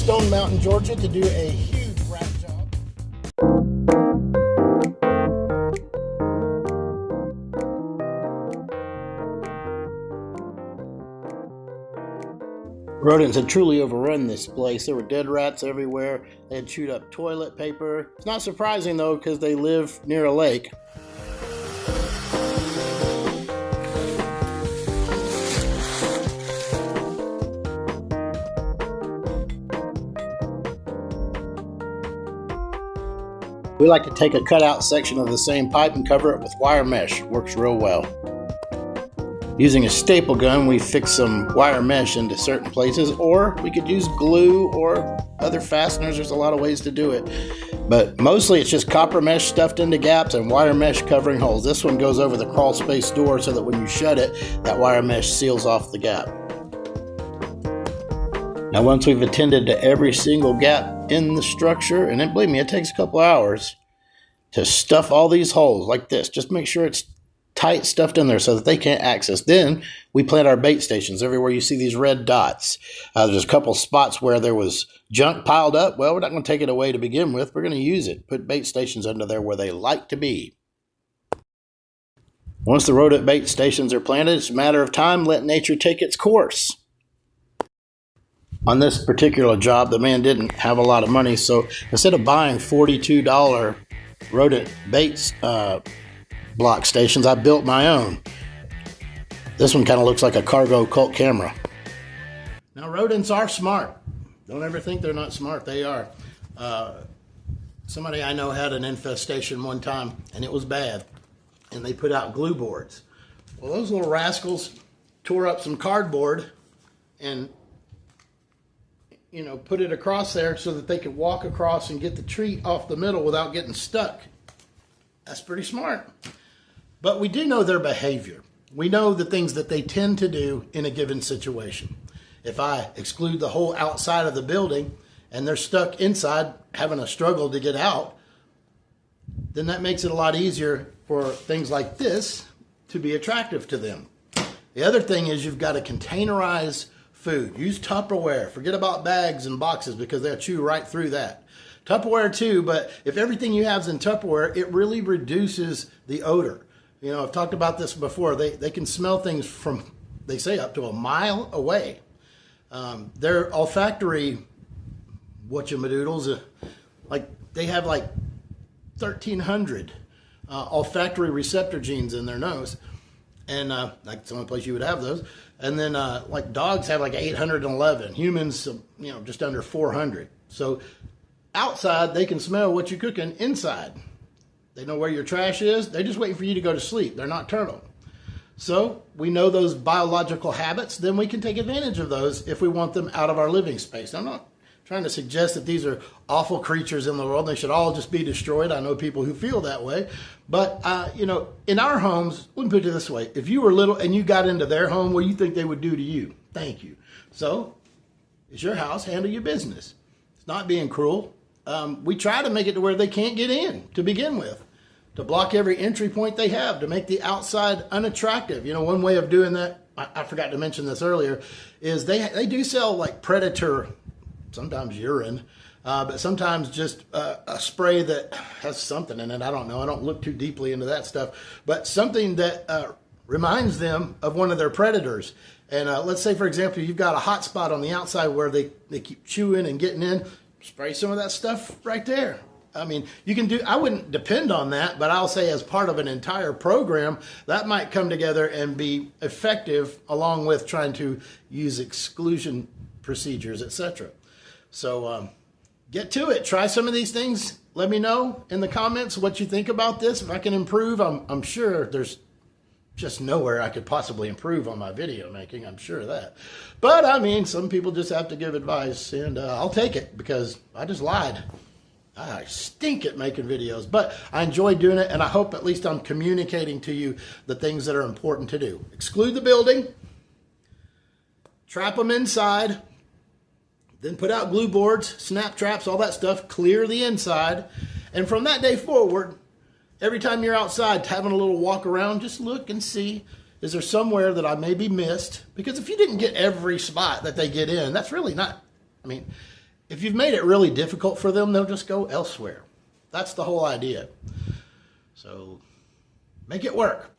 Stone Mountain, Georgia to do a huge rat job. Rodents had truly overrun this place. There were dead rats everywhere. They had chewed up toilet paper. It's not surprising though, because they live near a lake. We like to take a cutout section of the same pipe and cover it with wire mesh. Works real well. Using a staple gun, we fix some wire mesh into certain places, or we could use glue or other fasteners. There's a lot of ways to do it. But mostly it's just copper mesh stuffed into gaps and wire mesh covering holes. This one goes over the crawl space door so that when you shut it, that wire mesh seals off the gap. Now once we've attended to every single gap in the structure, and then believe me, it takes a couple hours to stuff all these holes like this. Just make sure it's tight stuffed in there so that they can't access. Then we plant our bait stations everywhere you see these red dots. There's a couple spots where there was junk piled up. Well, we're not going to take it away to begin with. We're going to use it. Put bait stations under there where they like to be. Once the rodent bait stations are planted, it's a matter of time. Let nature take its course. On this particular job, the man didn't have a lot of money, so instead of buying $42 rodent baits block stations, I built my own. This one kind of looks like a cargo cult camera. Now, rodents are smart. Don't ever think they're not smart. They are. Somebody I know had an infestation one time, and it was bad, and they put out glue boards. Well, those little rascals tore up some cardboard and put it across there so that they could walk across and get the treat off the middle without getting stuck. That's pretty smart. But we do know their behavior. We know the things that they tend to do in a given situation. If I exclude the whole outside of the building and they're stuck inside having a struggle to get out, then that makes it a lot easier for things like this to be attractive to them. The other thing is you've got to containerize food. Use Tupperware. Forget about bags and boxes because they'll chew right through that. Tupperware too, but if everything you have is in Tupperware, it really reduces the odor. I've talked about this before. They can smell things from, they say, up to a mile away. Their olfactory whatchamadoodles, they have 1,300 olfactory receptor genes in their nose. And that's the only place you would have those. And then dogs have 811. Humans, just under 400. So outside, they can smell what you're cooking. Inside, they know where your trash is. They're just waiting for you to go to sleep. They're nocturnal. So we know those biological habits. Then we can take advantage of those if we want them out of our living space. I'm not trying to suggest that these are awful creatures in the world. They should all just be destroyed. I know people who feel that way. But, in our homes, let me put it this way. If you were little and you got into their home, what do you think they would do to you? Thank you. So it's your house. Handle your business. It's not being cruel. We try to make it to where they can't get in to begin with, to block every entry point they have, to make the outside unattractive. One way of doing that, I forgot to mention this earlier, is they do sell predator, sometimes urine, but sometimes just a spray that has something in it. I don't know. I don't look too deeply into that stuff, but something that reminds them of one of their predators. And let's say, for example, you've got a hot spot on the outside where they keep chewing and getting in. Spray some of that stuff right there. I mean, you can do, I wouldn't depend on that, but I'll say as part of an entire program, that might come together and be effective along with trying to use exclusion procedures, etc. So get to it. Try some of these things. Let me know in the comments what you think about this. If I can improve, I'm sure there's just nowhere I could possibly improve on my video making. I'm sure of that. But some people just have to give advice, and I'll take it because I just lied. I stink at making videos, but I enjoy doing it, and I hope at least I'm communicating to you the things that are important to do. Exclude the building, trap them inside, then put out glue boards, snap traps, all that stuff, clear the inside, and from that day forward, every time you're outside having a little walk around, just look and see, is there somewhere that I maybe missed? Because if you didn't get every spot that they get in, that's really not, If you've made it really difficult for them, they'll just go elsewhere. That's the whole idea. So make it work.